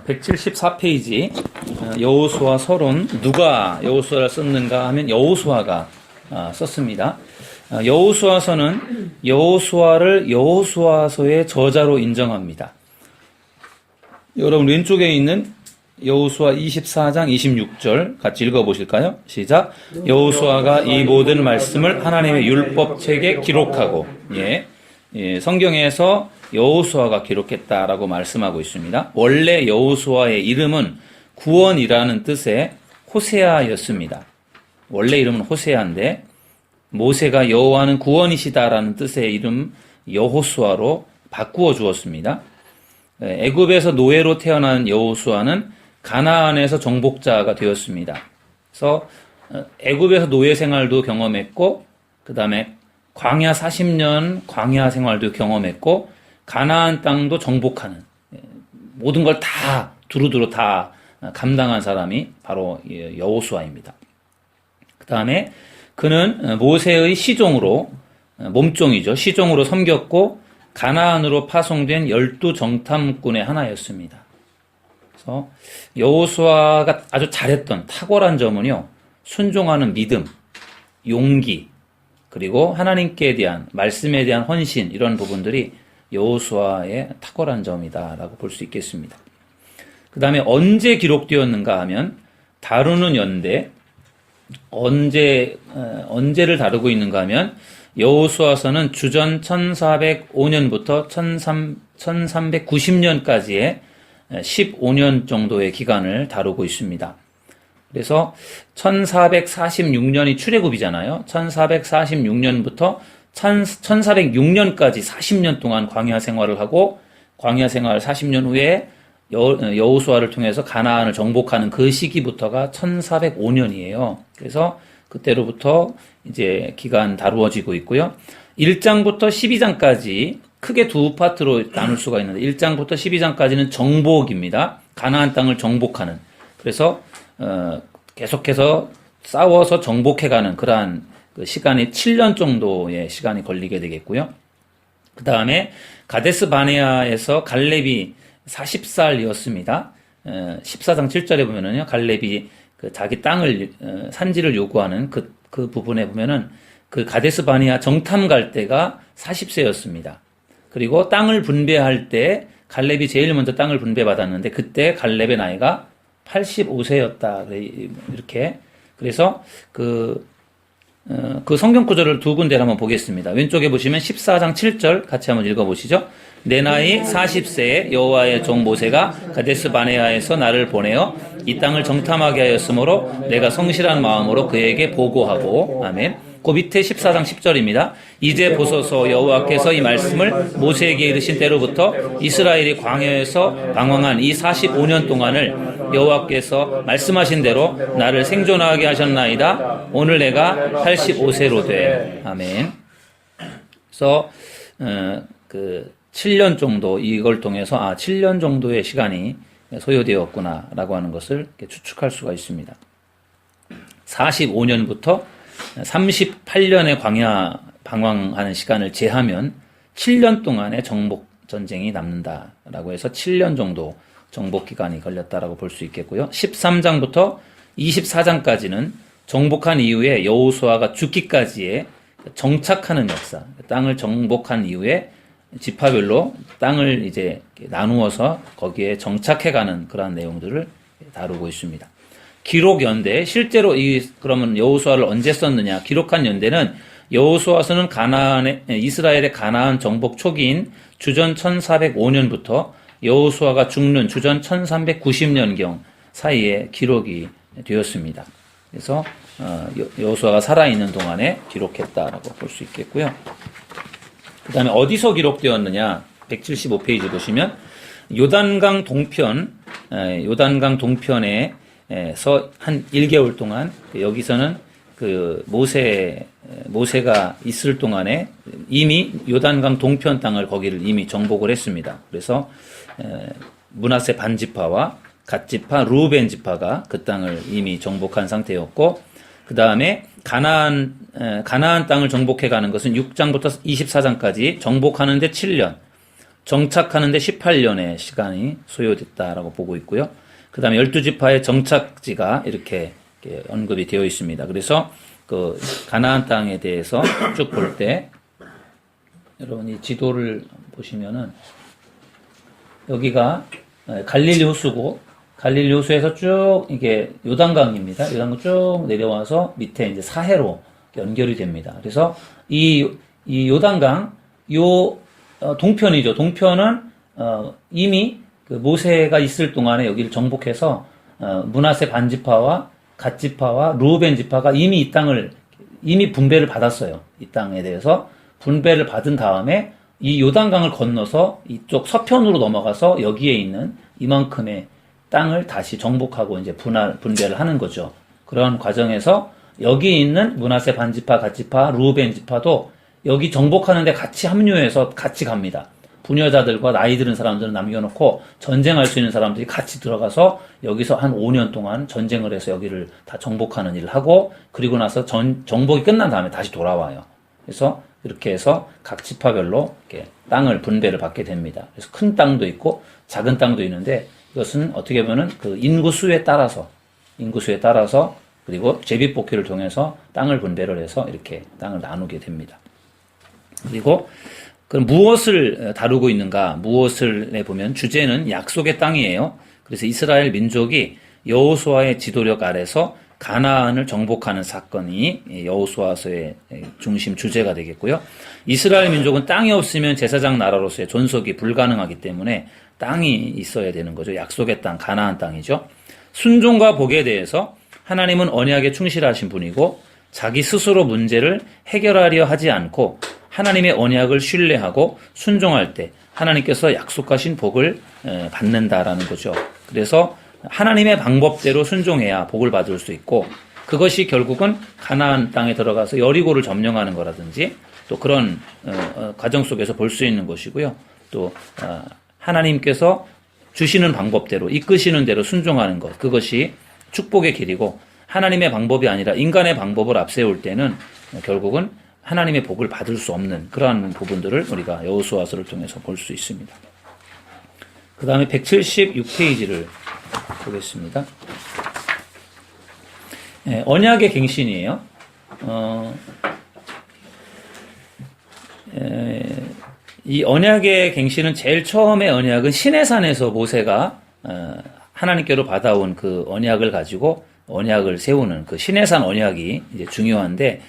174페이지 여호수아 서론. 누가 여호수아를 썼는가 하면 여호수아가 썼습니다. 여호수아서는 여호수아를 여호수아서의 저자로 인정합니다. 여러분 왼쪽에 있는 여호수아 24장 26절 같이 읽어보실까요? 시작. 여호수아가 이 모든 말씀을 하나님의 율법책에 기록하고, 성경에서 여호수아가 기록했다라고 말씀하고 있습니다. 원래 여호수아의 이름은 구원이라는 뜻의 호세아였습니다. 원래 이름은 호세아인데 모세가 여호와는 구원이시다라는 뜻의 이름 여호수아로 바꾸어 주었습니다. 애굽에서 노예로 태어난 여호수아는 가나안에서 정복자가 되었습니다. 그래서 애굽에서 노예 생활도 경험했고, 그 다음에 광야 40년 광야 생활도 경험했고, 가나안 땅도 정복하는, 모든 걸 다 두루두루 다 감당한 사람이 바로 여호수아입니다. 그 다음에 그는 모세의 시종으로, 몸종이죠. 시종으로 섬겼고 가나안으로 파송된 12정탐꾼의 하나였습니다. 그래서 여호수아가 아주 잘했던 탁월한 점은요, 순종하는 믿음, 용기, 그리고 하나님께 대한, 말씀에 대한 헌신, 이런 부분들이 여호수아의 탁월한 점이다라고 볼 수 있겠습니다. 그 다음에 언제 기록되었는가 하면, 다루는 연대, 언제를 다루고 있는가 하면, 여호수아서는 주전 1405년부터 1390년까지의 15년 정도의 기간을 다루고 있습니다. 그래서 1446년이 출애굽이잖아요. 1446년부터 1406년까지 40년 동안 광야 생활을 하고, 광야 생활 40년 후에 여호수아를 통해서 가나안을 정복하는 그 시기부터가 1405년이에요. 그래서 그때로부터 이제 기간 다루어지고 있고요. 1장부터 12장까지 크게 두 파트로 나눌 수가 있는데, 1장부터 12장까지는 정복입니다. 가나안 땅을 정복하는. 그래서 계속해서 싸워서 정복해가는 그러한 그 시간이 7년 정도의 시간이 걸리게 되겠고요. 그 다음에 가데스 바네아에서 갈렙이 40살이었습니다. 14장 7절에 보면은요, 갈렙이 그 자기 땅을, 산지를 요구하는 그 부분에 보면은 그 가데스 바네아 정탐 갈 때가 40세였습니다. 그리고 땅을 분배할 때 갈렙이 제일 먼저 땅을 분배받았는데 그때 갈렙의 나이가 85세였다. 이렇게. 그래서 그 성경 구절을 두 군데를 한번 보겠습니다. 왼쪽에 보시면 14장 7절 같이 한번 읽어보시죠. 내 나이 40세에 여호와의 종 모세가 가데스 바네아에서 나를 보내어 이 땅을 정탐하게 하였으므로 내가 성실한 마음으로 그에게 보고하고, 아멘. 그 밑에 14장 10절입니다. 이제 보소서 여호와께서 이 말씀을 모세에게 이르신 때로부터 이스라엘이 광야에서 방황한 이 45년 동안을 여호와께서 말씀하신 대로 나를 생존하게 하셨나이다. 오늘 내가 85세로 돼. 아멘. 그래서 7년 정도 이걸 통해서 7년 정도의 시간이 소요되었구나라고 하는 것을 추측할 수가 있습니다. 45년부터 38년의 광야 방황하는 시간을 제하면 7년 동안의 정복 전쟁이 남는다라고 해서 7년 정도 정복 기간이 걸렸다라고 볼 수 있겠고요. 13장부터 24장까지는 정복한 이후에 여호수아가 죽기까지의 정착하는 역사, 땅을 정복한 이후에 지파별로 땅을 이제 나누어서 거기에 정착해가는 그러한 내용들을 다루고 있습니다. 기록 연대, 실제로 그러면 여호수아를 언제 썼느냐? 기록한 연대는 여호수아서는 이스라엘의 가나안 정복 초기인 주전 1405년부터 여호수아가 죽는 주전 1390년경 사이에 기록이 되었습니다. 그래서 여호수아가 살아있는 동안에 기록했다라고 볼 수 있겠고요. 그 다음에 어디서 기록되었느냐? 175페이지 보시면 요단강 동편에서 한 1개월 동안, 여기서는 그 모세가 있을 동안에 이미 요단강 동편 땅을 거기를 이미 정복을 했습니다. 그래서 므낫세 반지파와 갓지파, 루벤 지파가 그 땅을 이미 정복한 상태였고, 그 다음에 가나안 땅을 정복해 가는 것은 6장부터 24장까지 정복하는데 7년, 정착하는데 18년의 시간이 소요됐다라고 보고 있고요. 그 다음에 12지파의 정착지가 이렇게 언급이 되어 있습니다. 그래서 그 가나안 땅에 대해서 쭉 볼 때 여러분 이 지도를 보시면은 여기가 갈릴리 호수고 갈릴리 호수에서 쭉 이게 요단강입니다. 요단강 쭉 내려와서 밑에 이제 사해로 연결이 됩니다. 그래서 이 요단강 동편이죠. 동편은 이미 그 모세가 있을 동안에 여기를 정복해서 므낫세 반지파와 갓지파와 르우벤 지파가 이미 이 땅을 이미 분배를 받았어요. 이 땅에 대해서 분배를 받은 다음에 이 요단강을 건너서 이쪽 서편으로 넘어가서 여기에 있는 이만큼의 땅을 다시 정복하고 이제 분배를 하는 거죠. 그런 과정에서 여기 있는 므낫세 반지파, 갓지파, 르우벤 지파도 여기 정복하는데 같이 합류해서 같이 갑니다. 부녀자들과 나이 들은 사람들은 남겨놓고 전쟁할 수 있는 사람들이 같이 들어가서 여기서 한 5년 동안 전쟁을 해서 여기를 다 정복하는 일을 하고 그리고 나서 정복이 끝난 다음에 다시 돌아와요. 그래서 이렇게 해서 각 지파별로 이렇게 땅을 분배를 받게 됩니다. 그래서 큰 땅도 있고 작은 땅도 있는데 이것은 어떻게 보면은 그 인구수에 따라서 그리고 제비뽑기를 통해서 땅을 분배를 해서 이렇게 땅을 나누게 됩니다. 그리고 그럼 무엇을 다루고 있는가? 무엇을 보면 주제는 약속의 땅이에요. 그래서 이스라엘 민족이 여호수아의 지도력 아래서 가나안을 정복하는 사건이 여호수아서의 중심 주제가 되겠고요. 이스라엘 민족은 땅이 없으면 제사장 나라로서의 존속이 불가능하기 때문에 땅이 있어야 되는 거죠. 약속의 땅, 가나안 땅이죠. 순종과 복에 대해서 하나님은 언약에 충실하신 분이고 자기 스스로 문제를 해결하려 하지 않고 하나님의 언약을 신뢰하고 순종할 때 하나님께서 약속하신 복을 받는다라는 거죠. 그래서 하나님의 방법대로 순종해야 복을 받을 수 있고 그것이 결국은 가나안 땅에 들어가서 여리고를 점령하는 거라든지 또 그런 과정 속에서 볼 수 있는 것이고요. 또 하나님께서 주시는 방법대로 이끄시는 대로 순종하는 것 그것이 축복의 길이고 하나님의 방법이 아니라 인간의 방법을 앞세울 때는 결국은 하나님의 복을 받을 수 없는 그러한 부분들을 우리가 여호수아서를 통해서 볼 수 있습니다. 그 다음에 176페이지를 보겠습니다. 언약의 갱신이에요. 이 언약의 갱신은 제일 처음에 언약은 시내산에서 모세가 하나님께로 받아온 그 언약을 가지고 언약을 세우는 그 시내산 언약이 이제 중요한데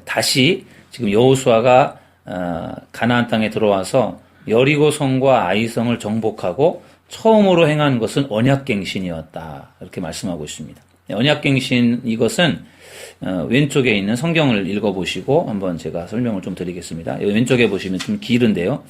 다시 지금 여호수아가 가나안 땅에 들어와서 여리고성과 아이성을 정복하고 처음으로 행한 것은 언약갱신이었다 이렇게 말씀하고 있습니다. 언약갱신 이것은 왼쪽에 있는 성경을 읽어보시고 한번 제가 설명을 좀 드리겠습니다. 왼쪽에 보시면 좀 길은데요.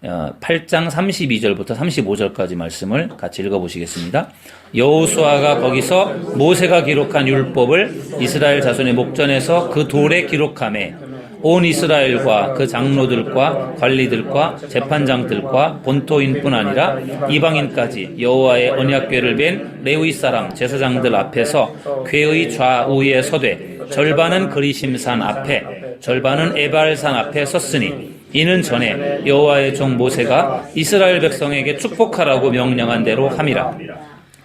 8장 32절부터 35절까지 말씀을 같이 읽어보시겠습니다. 여호수아가 거기서 모세가 기록한 율법을 이스라엘 자손의 목전에서 그 돌에 기록하매 온 이스라엘과 그 장로들과 관리들과 재판장들과 본토인뿐 아니라 이방인까지 여호와의 언약궤를 벤 레위 사람 제사장들 앞에서 궤의 좌우에 서되 절반은 그리심산 앞에 절반은 에발산 앞에 섰으니 이는 전에 여호와의 종 모세가 이스라엘 백성에게 축복하라고 명령한 대로 함이라.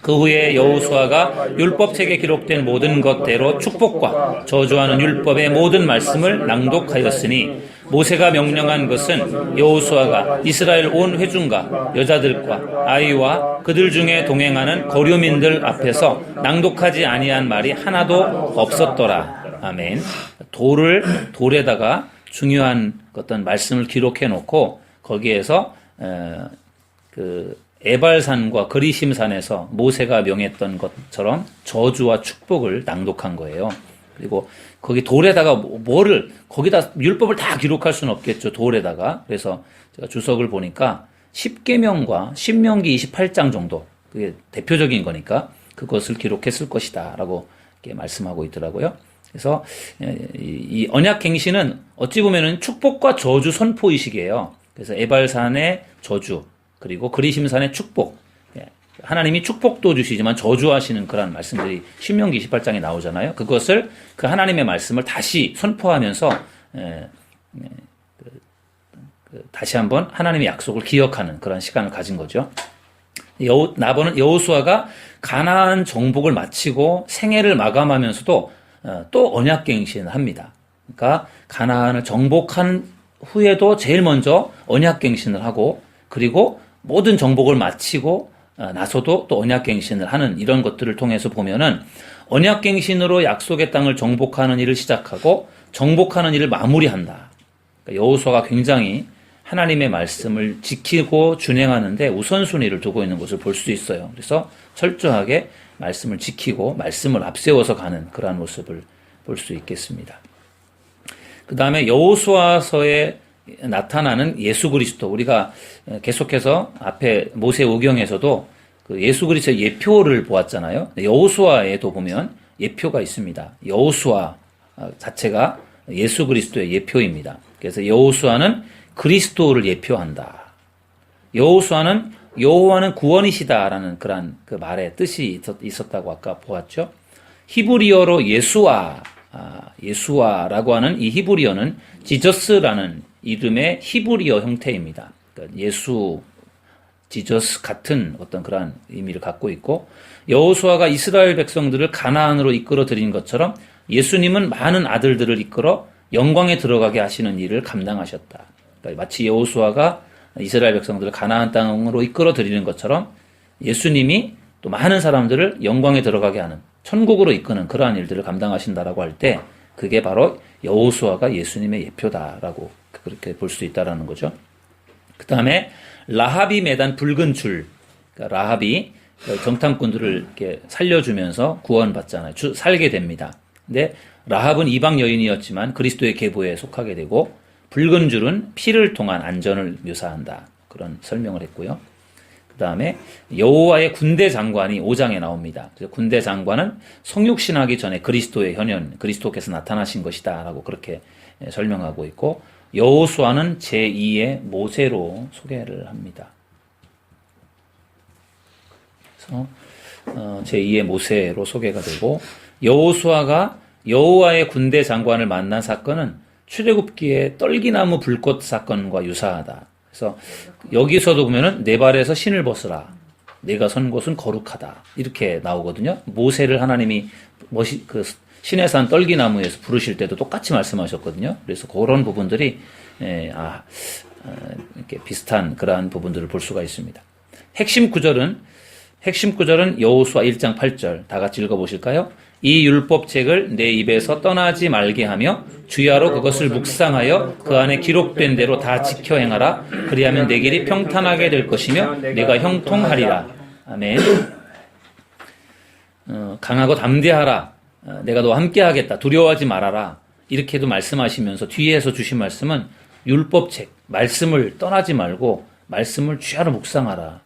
그 후에 여호수아가 율법책에 기록된 모든 것대로 축복과 저주하는 율법의 모든 말씀을 낭독하였으니 모세가 명령한 것은 여호수아가 이스라엘 온 회중과 여자들과 아이와 그들 중에 동행하는 거류민들 앞에서 낭독하지 아니한 말이 하나도 없었더라. 아멘. 돌에다가 중요한 어떤 말씀을 기록해 놓고 거기에서 그 에발산과 그리심산에서 모세가 명했던 것처럼 저주와 축복을 낭독한 거예요. 그리고 거기 돌에다가 거기다 율법을 다 기록할 수는 없겠죠. 돌에다가. 그래서 제가 주석을 보니까 10계명과 신명기 28장 정도, 그게 대표적인 거니까 그것을 기록했을 것이다 라고 이렇게 말씀하고 있더라고요. 그래서 이 언약갱신은 어찌 보면은 축복과 저주 선포의식이에요. 그래서 에발산의 저주, 그리고 그리심산의 축복. 하나님이 축복도 주시지만 저주하시는 그런 말씀들이 신명기 28장에 나오잖아요. 그것을 그 하나님의 말씀을 다시 선포하면서 다시 한번 하나님의 약속을 기억하는 그런 시간을 가진 거죠. 여호수아가 가나안 정복을 마치고 생애를 마감하면서도 또 언약갱신을 합니다. 그러니까 가나안을 정복한 후에도 제일 먼저 언약갱신을 하고, 그리고 모든 정복을 마치고 나서도 또 언약갱신을 하는 이런 것들을 통해서 보면은 언약갱신으로 약속의 땅을 정복하는 일을 시작하고 정복하는 일을 마무리한다. 그러니까 여호수아가 굉장히 하나님의 말씀을 지키고 준행하는데 우선순위를 두고 있는 것을 볼 수 있어요. 그래서 철저하게 말씀을 지키고 말씀을 앞세워서 가는 그러한 모습을 볼 수 있겠습니다. 그 다음에 여호수아서에 나타나는 예수 그리스도, 우리가 계속해서 앞에 모세 오경에서도 그 예수 그리스도의 예표를 보았잖아요. 여호수아에도 보면 예표가 있습니다. 여호수아 자체가 예수 그리스도의 예표입니다. 그래서 여호수아는 그리스도를 예표한다. 여호수아는 여호와는 구원이시다라는 그런 그 말의 뜻이 있었다고 아까 보았죠. 히브리어로 예수아라고 하는 이 히브리어는 지저스라는 이름의 히브리어 형태입니다. 그러니까 예수, 지저스 같은 어떤 그런 의미를 갖고 있고, 여호수아가 이스라엘 백성들을 가나안으로 이끌어 들인 것처럼 예수님은 많은 아들들을 이끌어 영광에 들어가게 하시는 일을 감당하셨다. 그러니까 마치 여호수아가 이스라엘 백성들을 가나안 땅으로 이끌어 들이는 것처럼 예수님이 또 많은 사람들을 영광에 들어가게 하는, 천국으로 이끄는 그러한 일들을 감당하신다라고 할 때 그게 바로 여호수아가 예수님의 예표다라고 그렇게 볼 수 있다라는 거죠. 그 다음에 라합이 매단 붉은 줄, 그러니까 라합이 정탐꾼들을 이렇게 살려주면서 구원받잖아요. 살게 됩니다. 근데 라합은 이방 여인이었지만 그리스도의 계보에 속하게 되고, 붉은 줄은 피를 통한 안전을 묘사한다. 그런 설명을 했고요. 그 다음에 여호와의 군대 장관이 5장에 나옵니다. 그래서 군대 장관은 성육신하기 전에 그리스도의 현현, 그리스도께서 나타나신 것이다 라고 그렇게 설명하고 있고, 여호수아는 제2의 모세로 소개를 합니다. 그래서 제2의 모세로 소개가 되고, 여호수아가 여호와의 군대 장관을 만난 사건은 출애굽기의 떨기나무 불꽃 사건과 유사하다. 그래서 여기서도 보면은 내 발에서 신을 벗으라. 내가 선 곳은 거룩하다. 이렇게 나오거든요. 모세를 하나님이 그 신의 산 떨기나무에서 부르실 때도 똑같이 말씀하셨거든요. 그래서 그런 부분들이 이렇게 비슷한 그러한 부분들을 볼 수가 있습니다. 핵심 구절은 여호수아 1장 8절 다 같이 읽어보실까요? 이 율법책을 내 입에서 떠나지 말게 하며 주야로 그것을 묵상하여 그 안에 기록된 대로 다 지켜 행하라. 그리하면 내 길이 평탄하게 될 것이며 내가 형통하리라. 아멘. 강하고 담대하라. 내가 너와 함께 하겠다. 두려워하지 말아라. 이렇게도 말씀하시면서 뒤에서 주신 말씀은 율법책, 말씀을 떠나지 말고 말씀을 주야로 묵상하라.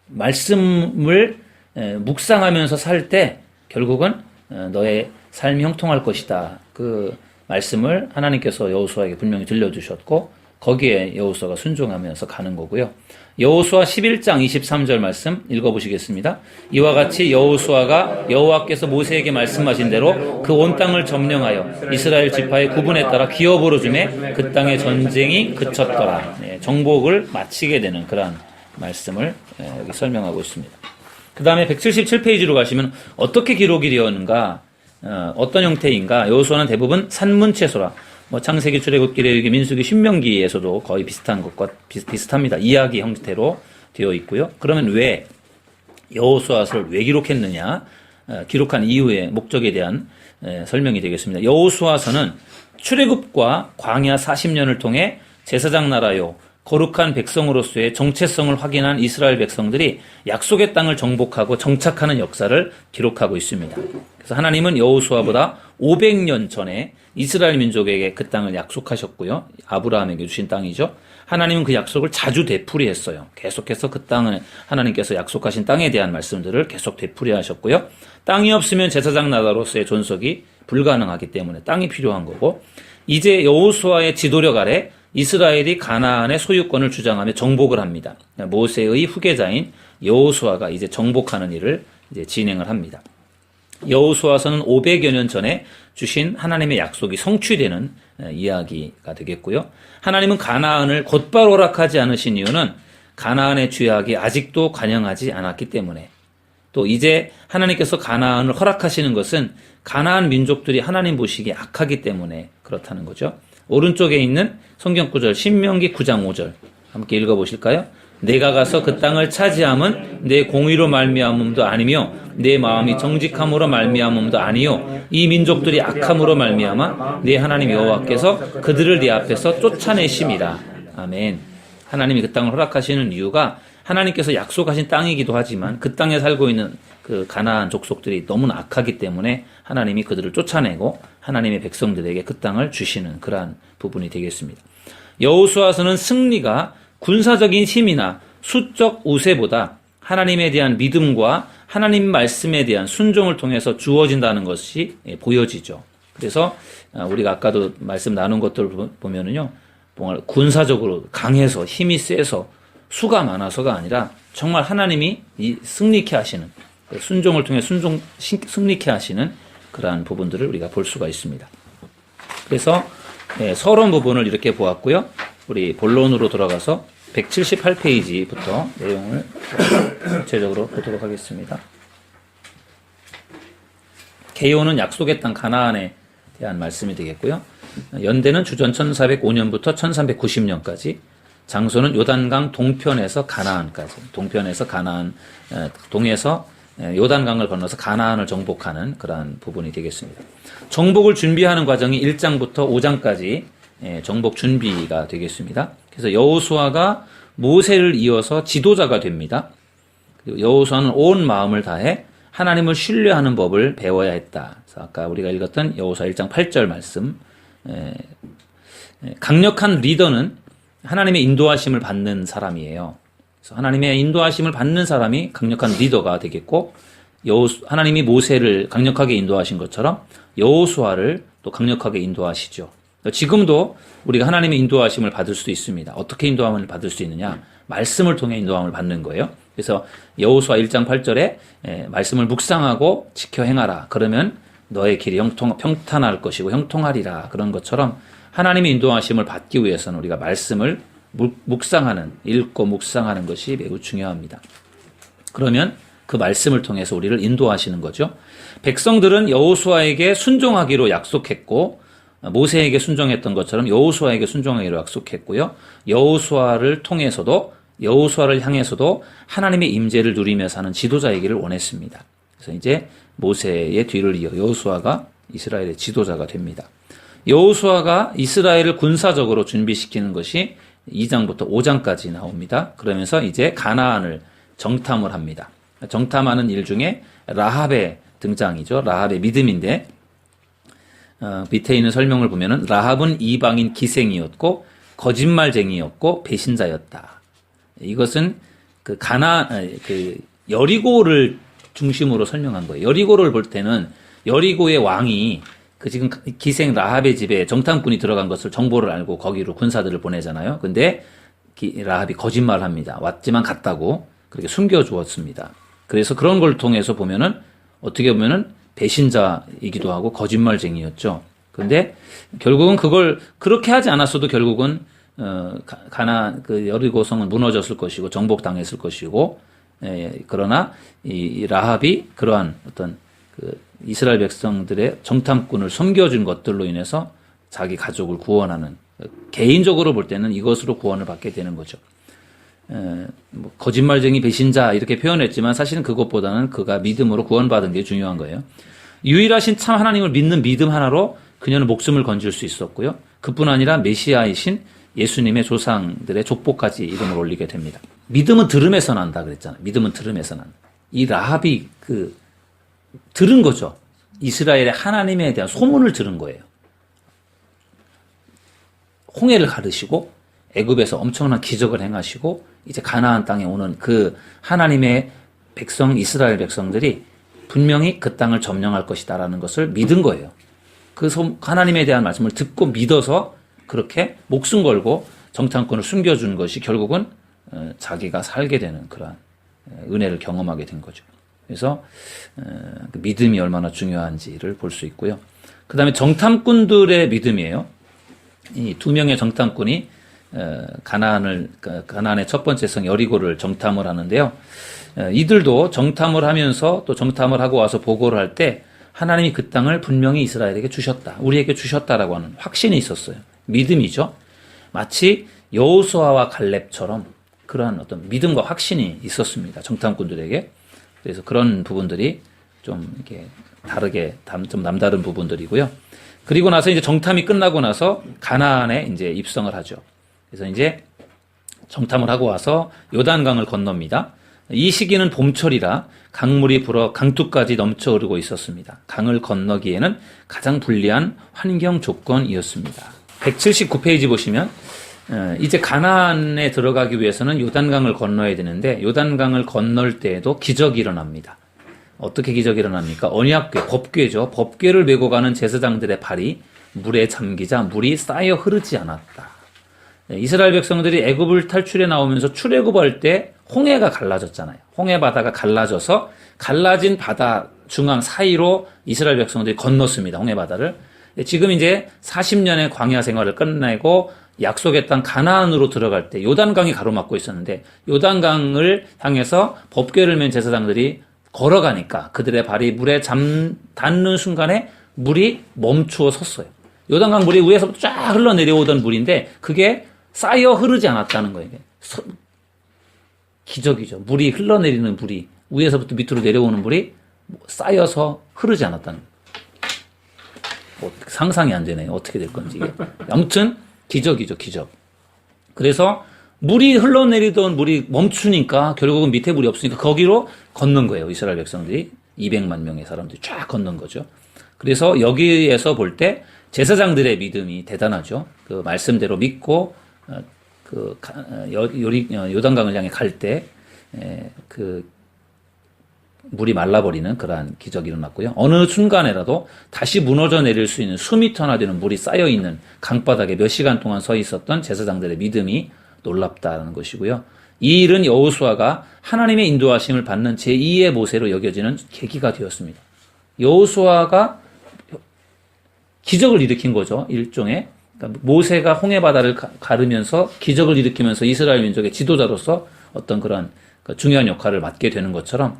말씀을 묵상하면서 살 때 결국은 너의 삶이 형통할 것이다. 그 말씀을 하나님께서 여호수아에게 분명히 들려주셨고, 거기에 여호수아가 순종하면서 가는 거고요. 여호수아 11장 23절 말씀 읽어보시겠습니다. 이와 같이 여호수아가 여호와께서 모세에게 말씀하신 대로 그 온 땅을 점령하여 이스라엘 지파의 구분에 따라 기업으로 주매 그 땅의 전쟁이 그쳤더라. 정복을 마치게 되는 그러한 말씀을 여기 설명하고 있습니다. 그 다음에 177페이지로 가시면 어떻게 기록이 되었는가, 어떤 형태인가. 여호수아는 대부분 산문체소라. 창세기, 출애굽기, 레위기, 민수기, 신명기에서도 거의 비슷한 것과 비슷합니다. 이야기 형태로 되어 있고요. 그러면 왜 여호수아서를 왜 기록했느냐, 기록한 이유의 목적에 대한 설명이 되겠습니다. 여호수아서는 출애굽과 광야 40년을 통해 제사장 나라요 거룩한 백성으로서의 정체성을 확인한 이스라엘 백성들이 약속의 땅을 정복하고 정착하는 역사를 기록하고 있습니다. 그래서 하나님은 여호수아보다 500년 전에 이스라엘 민족에게 그 땅을 약속하셨고요. 아브라함에게 주신 땅이죠. 하나님은 그 약속을 자주 되풀이했어요. 계속해서 그 땅을 하나님께서 약속하신 땅에 대한 말씀들을 계속 되풀이하셨고요. 땅이 없으면 제사장 나라로서의 존속이 불가능하기 때문에 땅이 필요한 거고, 이제 여호수아의 지도력 아래 이스라엘이 가나안의 소유권을 주장하며 정복을 합니다. 모세의 후계자인 여호수아가 이제 정복하는 일을 이제 진행을 합니다. 여호수아서는 500여 년 전에 주신 하나님의 약속이 성취되는 이야기가 되겠고요. 하나님은 가나안을 곧바로 허락하지 않으신 이유는 가나안의 죄악이 아직도 관영하지 않았기 때문에, 또 이제 하나님께서 가나안을 허락하시는 것은 가나안 민족들이 하나님 보시기에 악하기 때문에 그렇다는 거죠. 오른쪽에 있는 성경 구절 신명기 9장 5절 함께 읽어보실까요? 내가 가서 그 땅을 차지함은 내 공의로 말미암음도 아니며 내 마음이 정직함으로 말미암음도 아니요 이 민족들이 악함으로 말미암아 내 하나님 여호와께서 그들을 네 앞에서 쫓아내심이라. 아멘. 하나님이 그 땅을 허락하시는 이유가 하나님께서 약속하신 땅이기도 하지만 그 땅에 살고 있는 그 가나안 족속들이 너무나 악하기 때문에 하나님이 그들을 쫓아내고 하나님의 백성들에게 그 땅을 주시는 그러한 부분이 되겠습니다. 여호수아서는 승리가 군사적인 힘이나 수적 우세보다 하나님에 대한 믿음과 하나님 말씀에 대한 순종을 통해서 주어진다는 것이 보여지죠. 그래서 우리가 아까도 말씀 나눈 것들을 보면은요, 뭔가 군사적으로 강해서 힘이 세서 수가 많아서가 아니라 정말 하나님이 이 승리케 하시는, 순종을 통해 승리케 하시는 그러한 부분들을 우리가 볼 수가 있습니다. 그래서 서론 부분을 이렇게 보았고요. 우리 본론으로 돌아가서 178페이지부터 내용을 구체적으로 보도록 하겠습니다. 개요는 약속의 땅 가나안에 대한 말씀이 되겠고요. 연대는 주전 1405년부터 1390년까지, 장소는 요단강 동편에서 가나안까지, 동편에서 가나안, 동에서 요단강을 건너서 가나안을 정복하는 그러한 부분이 되겠습니다. 정복을 준비하는 과정이 1장부터 5장까지 정복 준비가 되겠습니다. 그래서 여호수아가 모세를 이어서 지도자가 됩니다. 그리고 여호수아는 온 마음을 다해 하나님을 신뢰하는 법을 배워야 했다. 그래서 아까 우리가 읽었던 여호수아 1장 8절 말씀, 강력한 리더는 하나님의 인도하심을 받는 사람이에요. 그래서 하나님의 인도하심을 받는 사람이 강력한 리더가 되겠고, 하나님이 모세를 강력하게 인도하신 것처럼 여호수아를 또 강력하게 인도하시죠. 지금도 우리가 하나님의 인도하심을 받을 수도 있습니다. 어떻게 인도함을 받을 수 있느냐? 말씀을 통해 인도함을 받는 거예요. 그래서 여호수아 1장 8절에 말씀을 묵상하고 지켜 행하라. 그러면 너의 길이 평탄할 것이고 형통하리라. 그런 것처럼 하나님의 인도하심을 받기 위해서는 우리가 말씀을 묵상하는, 읽고 묵상하는 것이 매우 중요합니다. 그러면 그 말씀을 통해서 우리를 인도하시는 거죠. 백성들은 여호수아에게 순종하기로 약속했고, 모세에게 순종했던 것처럼 여호수아에게 순종하기로 약속했고요. 여호수아를 통해서도, 여호수아를 향해서도 하나님의 임재를 누리며 사는 지도자이기를 원했습니다. 그래서 이제 모세의 뒤를 이어 여호수아가 이스라엘의 지도자가 됩니다. 여호수아가 이스라엘을 군사적으로 준비시키는 것이 2장부터 5장까지 나옵니다. 그러면서 이제 가나안을 정탐을 합니다. 정탐하는 일 중에 라합의 등장이죠. 라합의 믿음인데, 밑에 있는 설명을 보면은 라합은 이방인 기생이었고 거짓말쟁이였고 배신자였다. 이것은 그 여리고를 중심으로 설명한 거예요. 여리고를 볼 때는 여리고의 왕이 그 지금 기생 라합의 집에 정탐꾼이 들어간 것을 정보를 알고 거기로 군사들을 보내잖아요. 근데 라합이 거짓말을 합니다. 왔지만 갔다고 그렇게 숨겨주었습니다. 그래서 그런 걸 통해서 보면은 어떻게 보면은 배신자이기도 하고 거짓말쟁이였죠. 근데 결국은 그걸 그렇게 하지 않았어도 결국은 그 여리고성은 무너졌을 것이고 정복당했을 것이고, 그러나 이 라합이 그러한 어떤 그 이스라엘 백성들의 정탐꾼을 섬겨준 것들로 인해서 자기 가족을 구원하는, 개인적으로 볼 때는 이것으로 구원을 받게 되는 거죠. 거짓말쟁이 배신자 이렇게 표현했지만 사실은 그것보다는 그가 믿음으로 구원받은 게 중요한 거예요. 유일하신 참 하나님을 믿는 믿음 하나로 그녀는 목숨을 건질 수 있었고요. 그뿐 아니라 메시아이신 예수님의 조상들의 족보까지 이름을 올리게 됩니다. 믿음은 들음에서 난다 그랬잖아요. 믿음은 들음에서 난다. 이 라합이 들은 거죠. 이스라엘의 하나님에 대한 소문을 들은 거예요. 홍해를 가르시고 애굽에서 엄청난 기적을 행하시고 이제 가나안 땅에 오는 그 하나님의 백성, 이스라엘 백성들이 분명히 그 땅을 점령할 것이다라는 것을 믿은 거예요. 그 하나님에 대한 말씀을 듣고 믿어서 그렇게 목숨 걸고 정탐꾼을 숨겨준 것이 결국은 자기가 살게 되는 그러한 은혜를 경험하게 된 거죠. 그래서 믿음이 얼마나 중요한지를 볼 수 있고요. 그 다음에 정탐꾼들의 믿음이에요. 이 두 명의 정탐꾼이 가나안의 첫 번째 성 여리고를 정탐을 하는데요. 이들도 정탐을 하면서 또 정탐을 하고 와서 보고를 할 때 하나님이 그 땅을 분명히 이스라엘에게 주셨다, 우리에게 주셨다라고 하는 확신이 있었어요. 믿음이죠. 마치 여호수아와 갈렙처럼 그러한 어떤 믿음과 확신이 있었습니다, 정탐꾼들에게. 그래서 그런 부분들이 좀 이렇게 다르게 좀 남다른 부분들이고요. 그리고 나서 이제 정탐이 끝나고 나서 가나안에 이제 입성을 하죠. 그래서 이제 정탐을 하고 와서 요단강을 건넙니다. 이 시기는 봄철이라 강물이 불어 강둑까지 넘쳐 흐르고 있었습니다. 강을 건너기에는 가장 불리한 환경 조건이었습니다. 179페이지 보시면 이제 가나안에 들어가기 위해서는 요단강을 건너야 되는데 요단강을 건널 때에도 기적이 일어납니다. 어떻게 기적이 일어납니까? 언약궤, 법궤죠. 법궤를 메고 가는 제사장들의 발이 물에 잠기자 물이 쌓여 흐르지 않았다. 이스라엘 백성들이 애굽을 탈출해 나오면서 출애굽할 때 홍해가 갈라졌잖아요. 홍해 바다가 갈라져서 갈라진 바다 중앙 사이로 이스라엘 백성들이 건넜습니다, 홍해 바다를. 지금 이제 40년의 광야 생활을 끝내고 약속의 땅 가나안으로 들어갈 때 요단강이 가로막고 있었는데 요단강을 향해서 법궤를 맨 제사장들이 걸어가니까 그들의 발이 물에 닿는 순간에 물이 멈추어 섰어요. 요단강 물이 위에서부터 쫙 흘러내려오던 물인데 그게 쌓여 흐르지 않았다는 거예요. 기적이죠. 물이 흘러내리는 물이 위에서부터 밑으로 내려오는 물이 쌓여서 흐르지 않았다는 거예요. 상상이 안 되네요. 어떻게 될 건지. 아무튼 기적이죠, 기적. 그래서 물이 흘러내리던 물이 멈추니까 결국은 밑에 물이 없으니까 거기로 건넌 거예요. 이스라엘 백성들이 200만 명의 사람들이 쫙 건넌 거죠. 그래서 여기에서 볼 때 제사장들의 믿음이 대단하죠. 그 말씀대로 믿고 요단강을 향해 갈 때 그 물이 말라버리는 그러한 기적이 일어났고요. 어느 순간에라도 다시 무너져 내릴 수 있는 수미터나 되는 물이 쌓여있는 강바닥에 몇 시간 동안 서 있었던 제사장들의 믿음이 놀랍다는 것이고요. 이 일은 여호수아가 하나님의 인도하심을 받는 제2의 모세로 여겨지는 계기가 되었습니다. 여호수아가 기적을 일으킨 거죠, 일종의. 그러니까 모세가 홍해바다를 가르면서 기적을 일으키면서 이스라엘 민족의 지도자로서 어떤 그런 중요한 역할을 맡게 되는 것처럼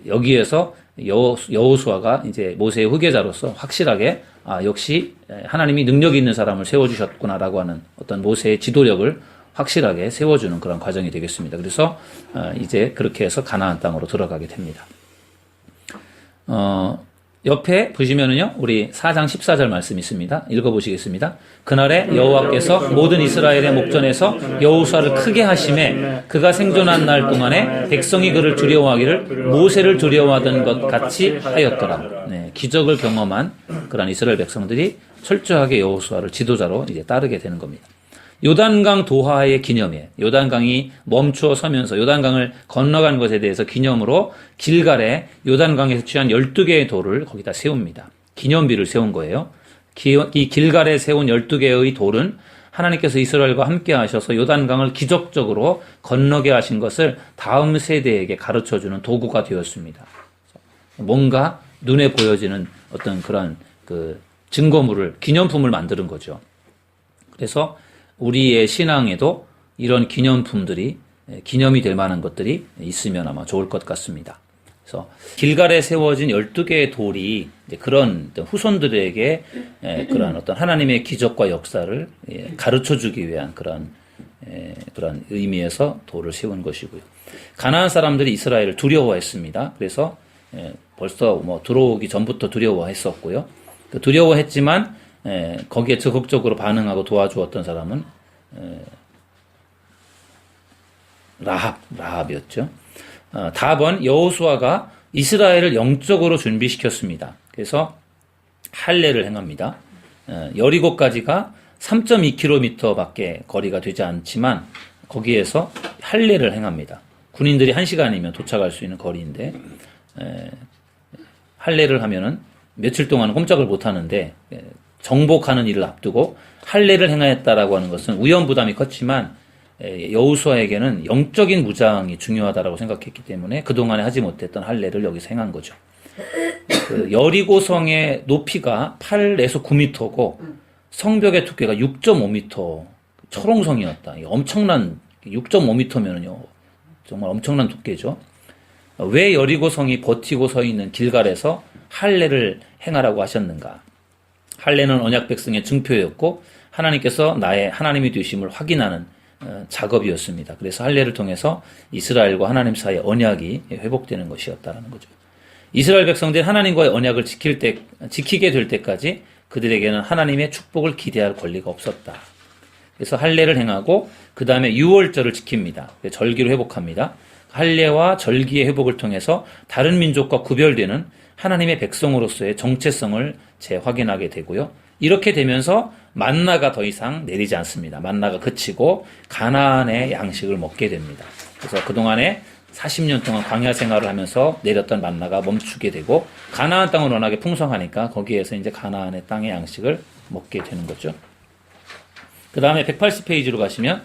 여기에서 여호수아가 이제 모세의 후계자로서 확실하게 역시 하나님이 능력이 있는 사람을 세워주셨구나라고 하는 어떤 모세의 지도력을 확실하게 세워주는 그런 과정이 되겠습니다. 그래서 이제 그렇게 해서 가나안 땅으로 들어가게 됩니다. 옆에 보시면은요, 우리 4장 14절 말씀이 있습니다. 읽어보시겠습니다. 그날에 여호와께서 모든 이스라엘의 목전에서 여호수아를 크게 하심에 그가 생존한 날 동안에 백성이 그를 두려워하기를 모세를 두려워하던 것 같이 하였더라. 네, 기적을 경험한 그런 이스라엘 백성들이 철저하게 여호수아를 지도자로 이제 따르게 되는 겁니다. 요단강 도하의 기념이에요. 요단강이 멈추어 서면서 요단강을 건너간 것에 대해서 기념으로 길갈에 요단강에서 취한 12개의 돌을 거기다 세웁니다. 기념비를 세운 거예요. 이 길갈에 세운 12개의 돌은 하나님께서 이스라엘과 함께 하셔서 요단강을 기적적으로 건너게 하신 것을 다음 세대에게 가르쳐주는 도구가 되었습니다. 뭔가 눈에 보여지는 어떤 그런 증거물을, 기념품을 만드는 거죠. 그래서 우리의 신앙에도 이런 기념품들이, 기념이 될 만한 것들이 있으면 아마 좋을 것 같습니다. 그래서 길갈에 세워진 12개의 돌이 그런 후손들에게 그런 어떤 하나님의 기적과 역사를 가르쳐 주기 위한 그런 의미에서 돌을 세운 것이고요. 가나안 사람들이 이스라엘을 두려워했습니다. 그래서 벌써 들어오기 전부터 두려워했었고요. 두려워했지만 거기에 적극적으로 반응하고 도와주었던 사람은 라합이었죠. 답은 여호수아가 이스라엘을 영적으로 준비시켰습니다. 그래서 할례를 행합니다. 여리고까지가 3.2km밖에 거리가 되지 않지만 거기에서 할례를 행합니다. 군인들이 1시간이면 도착할 수 있는 거리인데 할례를 하면은 며칠 동안은 꼼짝을 못 하는데 정복하는 일을 앞두고 할례를 행하였다라고 하는 것은 위험 부담이 컸지만 여호수아에게는 영적인 무장이 중요하다라고 생각했기 때문에 그동안에 하지 못했던 할례를 여기서 행한 거죠. 여리고성의 높이가 8에서 9m고 성벽의 두께가 6.5m, 철옹성이었다. 엄청난 6.5m면은요, 정말 엄청난 두께죠. 왜 여리고성이 버티고 서 있는 길갈에서 할례를 행하라고 하셨는가? 할례는 언약 백성의 증표였고 하나님께서 나의 하나님이 되심을 확인하는 작업이었습니다. 그래서 할례를 통해서 이스라엘과 하나님 사이의 언약이 회복되는 것이었다는 거죠. 이스라엘 백성들이 하나님과의 언약을 지키게 될 때까지 그들에게는 하나님의 축복을 기대할 권리가 없었다. 그래서 할례를 행하고 그 다음에 유월절을 지킵니다. 절기로 회복합니다. 할례와 절기의 회복을 통해서 다른 민족과 구별되는 하나님의 백성으로서의 정체성을 재확인하게 되고요. 이렇게 되면서 만나가 더 이상 내리지 않습니다. 만나가 그치고 가나안의 양식을 먹게 됩니다. 그래서 그동안에 40년 동안 광야 생활을 하면서 내렸던 만나가 멈추게 되고 가나안 땅은 워낙에 풍성하니까 거기에서 이제 가나안의 땅의 양식을 먹게 되는 거죠. 그 다음에 180페이지로 가시면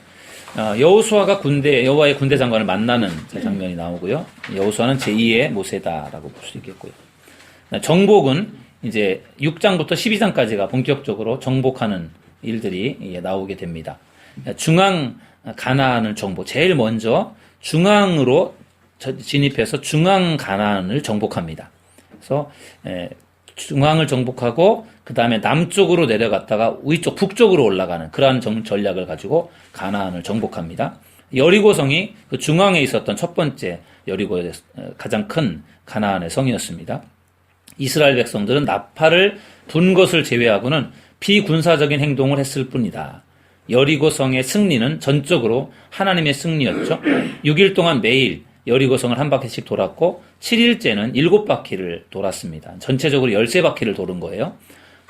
여호수아가 여호와의 군대 장관을 만나는 장면이 나오고요. 여호수아는 제2의 모세다라고 볼 수 있겠고요. 정복은 이제 6장부터 12장까지가 본격적으로 정복하는 일들이 나오게 됩니다. 중앙 가나안을 정복, 제일 먼저 중앙으로 진입해서 중앙 가나안을 정복합니다. 그래서 중앙을 정복하고 그 다음에 남쪽으로 내려갔다가 위쪽 북쪽으로 올라가는 그러한 전략을 가지고 가나안을 정복합니다. 여리고성이 그 중앙에 있었던 첫 번째 여리고의 가장 큰 가나안의 성이었습니다. 이스라엘 백성들은 나팔을 분 것을 제외하고는 비군사적인 행동을 했을 뿐이다. 여리고성의 승리는 전적으로 하나님의 승리였죠. 6일 동안 매일 여리고성을 한 바퀴씩 돌았고 7일째는 7바퀴를 돌았습니다. 전체적으로 13바퀴를 도는 거예요.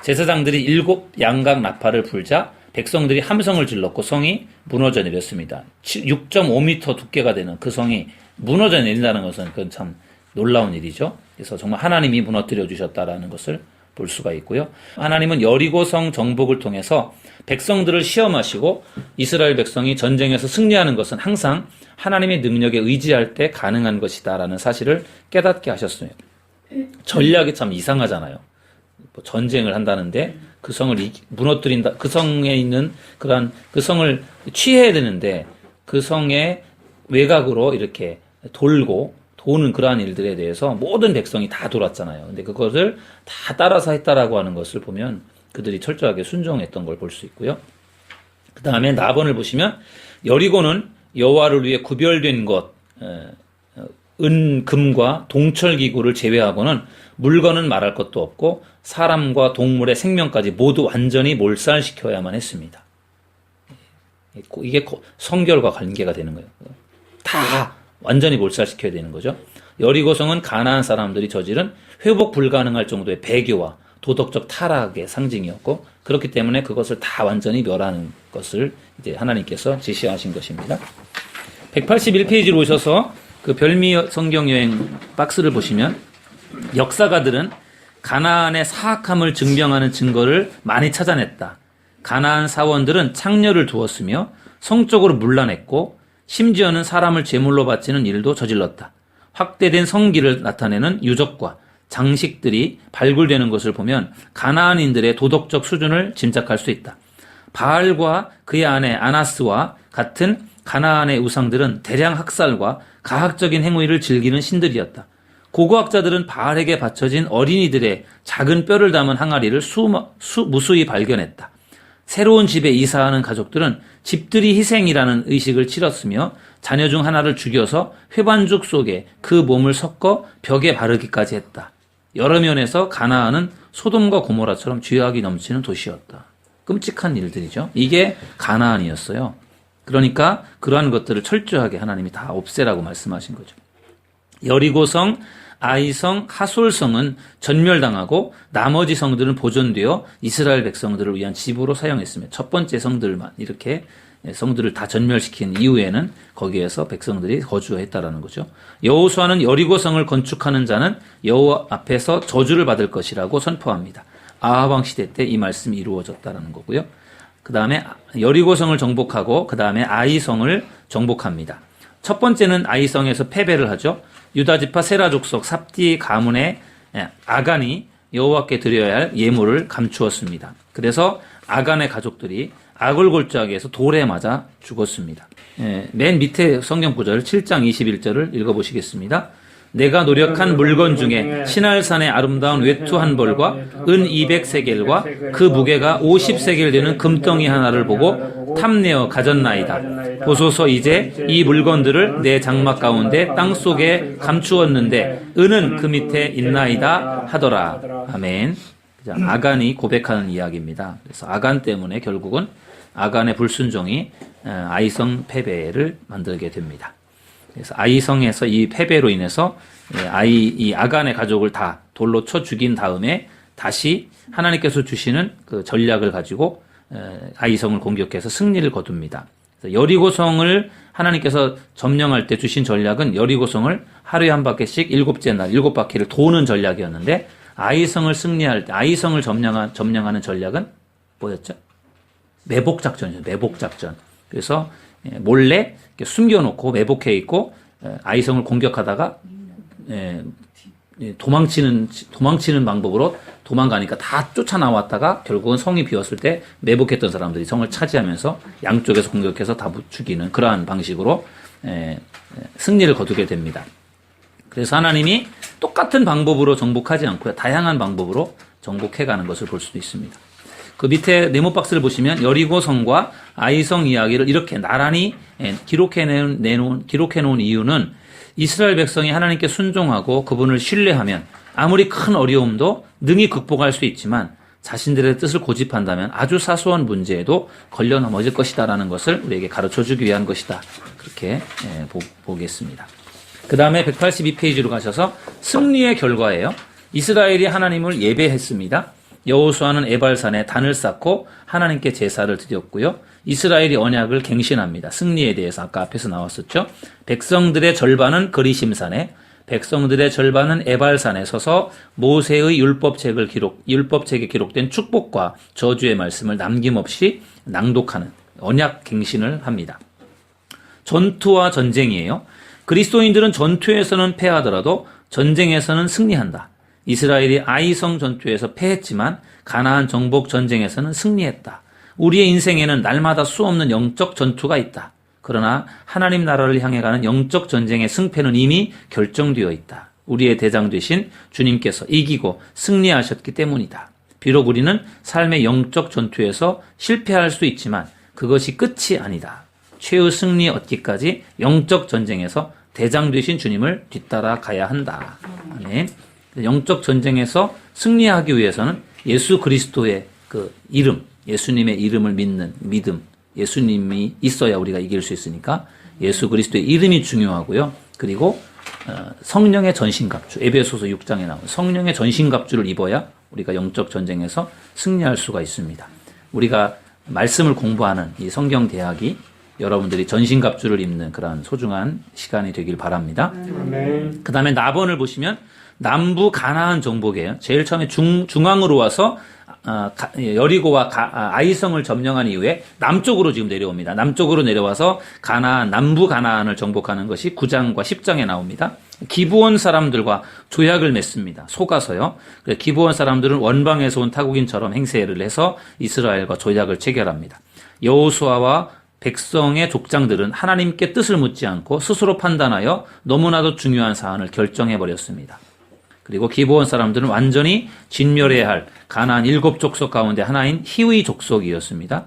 제사장들이 7 양각 나팔을 불자 백성들이 함성을 질렀고 성이 무너져 내렸습니다. 6.5m 두께가 되는 그 성이 무너져 내린다는 것은 그건 참 놀라운 일이죠. 그래서 정말 하나님이 무너뜨려 주셨다라는 것을 볼 수가 있고요. 하나님은 여리고성 정복을 통해서 백성들을 시험하시고 이스라엘 백성이 전쟁에서 승리하는 것은 항상 하나님의 능력에 의지할 때 가능한 것이다라는 사실을 깨닫게 하셨어요. 전략이 참 이상하잖아요. 전쟁을 한다는데 그 성을 무너뜨린다, 그 성에 있는 그 성을 취해야 되는데 그 성의 외곽으로 이렇게 도는 그러한 일들에 대해서 모든 백성이 다 돌았잖아요. 근데 그것을 다 따라서 했다라고 하는 것을 보면 그들이 철저하게 순종했던 걸 볼 수 있고요. 그 다음에 나번을 보시면 여리고는 여호와를 위해 구별된 것, 은, 금과 동철 기구를 제외하고는 물건은 말할 것도 없고 사람과 동물의 생명까지 모두 완전히 몰살시켜야만 했습니다. 이게 성결과 관계가 되는 거예요. 다 완전히 몰살시켜야 되는 거죠. 여리고성은 가나안 사람들이 저지른 회복 불가능할 정도의 배교와 도덕적 타락의 상징이었고 그렇기 때문에 그것을 다 완전히 멸하는 것을 이제 하나님께서 지시하신 것입니다. 181페이지로 오셔서 그 별미 성경 여행 박스를 보시면 역사가들은 가나안의 사악함을 증명하는 증거를 많이 찾아냈다. 가나안 사원들은 창녀를 두었으며 성적으로 문란했고 심지어는 사람을 제물로 바치는 일도 저질렀다. 확대된 성기를 나타내는 유적과 장식들이 발굴되는 것을 보면 가나안인들의 도덕적 수준을 짐작할 수 있다. 바알과 그의 아내 아나스와 같은 가나안의 우상들은 대량 학살과 가학적인 행위를 즐기는 신들이었다. 고고학자들은 바알에게 바쳐진 어린이들의 작은 뼈를 담은 항아리를 무수히 발견했다. 새로운 집에 이사하는 가족들은 집들이 희생이라는 의식을 치렀으며 자녀 중 하나를 죽여서 회반죽 속에 그 몸을 섞어 벽에 바르기까지 했다. 여러 면에서 가나안은 소돔과 고모라처럼 죄악이 넘치는 도시였다. 끔찍한 일들이죠. 이게 가나안이었어요. 그러니까 그러한 것들을 철저하게 하나님이 다 없애라고 말씀하신 거죠. 여리고성, 아이성, 하솔성은 전멸당하고 나머지 성들은 보존되어 이스라엘 백성들을 위한 집으로 사용했으며 첫 번째 성들만 이렇게 성들을 다 전멸시킨 이후에는 거기에서 백성들이 거주했다라는 거죠. 여호수아는 여리고성을 건축하는 자는 여호와 앞에서 저주를 받을 것이라고 선포합니다. 아합 왕 시대 때 이 말씀이 이루어졌다라는 거고요. 그 다음에 여리고성을 정복하고 그 다음에 아이성을 정복합니다. 첫 번째는 아이성에서 패배를 하죠. 유다지파 세라 족속 삽디 가문의 아간이 여호와께 드려야 할 예물을 감추었습니다. 그래서 아간의 가족들이 악을 골짜기에 해서 돌에 맞아 죽었습니다. 맨 밑에 성경 구절 7장 21절을 읽어보시겠습니다. 내가 노력한 물건 중에 시날산의 아름다운 외투 한 벌과 은 200세겔과 그 무게가 50세겔 되는 금덩이 하나를 보고 탐내어 가졌나이다. 보소서 이제 이 물건들을 내 장막 가운데 땅속에 감추었는데 은은 그 밑에 있나이다 하더라. 아멘. 아간이 고백하는 이야기입니다. 그래서 아간 때문에 결국은 아간의 불순종이 아이성 패배를 만들게 됩니다. 그래서 아이성에서 이 패배로 인해서 이 아간의 가족을 다 돌로 쳐 죽인 다음에 다시 하나님께서 주시는 그 전략을 가지고 아이성을 공격해서 승리를 거둡니다. 여리고성을 하나님께서 점령할 때 주신 전략은 여리고성을 하루에 한 바퀴씩 7째 날 7바퀴를 도는 전략이었는데 아이성을 승리할 때 아이성을 점령하는 전략은 뭐였죠? 매복작전이죠. 매복작전. 그래서 몰래 숨겨놓고 매복해 있고 아이성을 공격하다가 도망치는 방법으로 도망가니까 다 쫓아나왔다가 결국은 성이 비었을 때 매복했던 사람들이 성을 차지하면서 양쪽에서 공격해서 다 죽이는 그러한 방식으로 승리를 거두게 됩니다. 그래서 하나님이 똑같은 방법으로 정복하지 않고요. 다양한 방법으로 정복해가는 것을 볼 수도 있습니다. 그 밑에 네모 박스를 보시면 여리고성과 아이성 이야기를 이렇게 나란히 기록해 놓은 이유는 이스라엘 백성이 하나님께 순종하고 그분을 신뢰하면 아무리 큰 어려움도 능히 극복할 수 있지만 자신들의 뜻을 고집한다면 아주 사소한 문제에도 걸려 넘어질 것이다라는 것을 우리에게 가르쳐주기 위한 것이다. 그렇게 보겠습니다. 그 다음에 182페이지로 가셔서 승리의 결과예요. 이스라엘이 하나님을 예배했습니다. 여호수아는 에발산에 단을 쌓고 하나님께 제사를 드렸고요. 이스라엘이 언약을 갱신합니다. 승리에 대해서 아까 앞에서 나왔었죠. 백성들의 절반은 그리심산에, 백성들의 절반은 에발산에 서서 모세의 율법책에 기록된 축복과 저주의 말씀을 남김없이 낭독하는 언약 갱신을 합니다. 전투와 전쟁이에요. 그리스도인들은 전투에서는 패하더라도 전쟁에서는 승리한다. 이스라엘이 아이성 전투에서 패했지만 가나안 정복 전쟁에서는 승리했다. 우리의 인생에는 날마다 수없는 영적 전투가 있다. 그러나 하나님 나라를 향해 가는 영적 전쟁의 승패는 이미 결정되어 있다. 우리의 대장 되신 주님께서 이기고 승리하셨기 때문이다. 비록 우리는 삶의 영적 전투에서 실패할 수 있지만 그것이 끝이 아니다. 최후 승리 얻기까지 영적 전쟁에서 대장 되신 주님을 뒤따라 가야 한다. 아멘. 영적 전쟁에서 승리하기 위해서는 예수 그리스도의 그 이름, 예수님의 이름을 믿는 믿음, 예수님이 있어야 우리가 이길 수 있으니까 예수 그리스도의 이름이 중요하고요. 그리고 성령의 전신갑주, 에베소서 6장에 나온 성령의 전신갑주를 입어야 우리가 영적 전쟁에서 승리할 수가 있습니다. 우리가 말씀을 공부하는 이 성경 대학이 여러분들이 전신갑주를 입는 그런 소중한 시간이 되길 바랍니다. 그 다음에 나번을 보시면 남부 가나안 정복이에요. 제일 처음에 중앙으로 와서 여리고와 아이성을 점령한 이후에 남쪽으로 지금 내려옵니다. 남쪽으로 내려와서 남부 가나안을 정복하는 것이 9장과 10장에 나옵니다. 기브온 사람들과 조약을 맺습니다. 속아서요. 기브온 사람들은 원방에서 온 타국인처럼 행세를 해서 이스라엘과 조약을 체결합니다. 여호수아와 백성의 족장들은 하나님께 뜻을 묻지 않고 스스로 판단하여 너무나도 중요한 사안을 결정해버렸습니다. 그리고 기브온 사람들은 완전히 진멸해야 할 가나안 7족속 가운데 하나인 히위 족속이었습니다.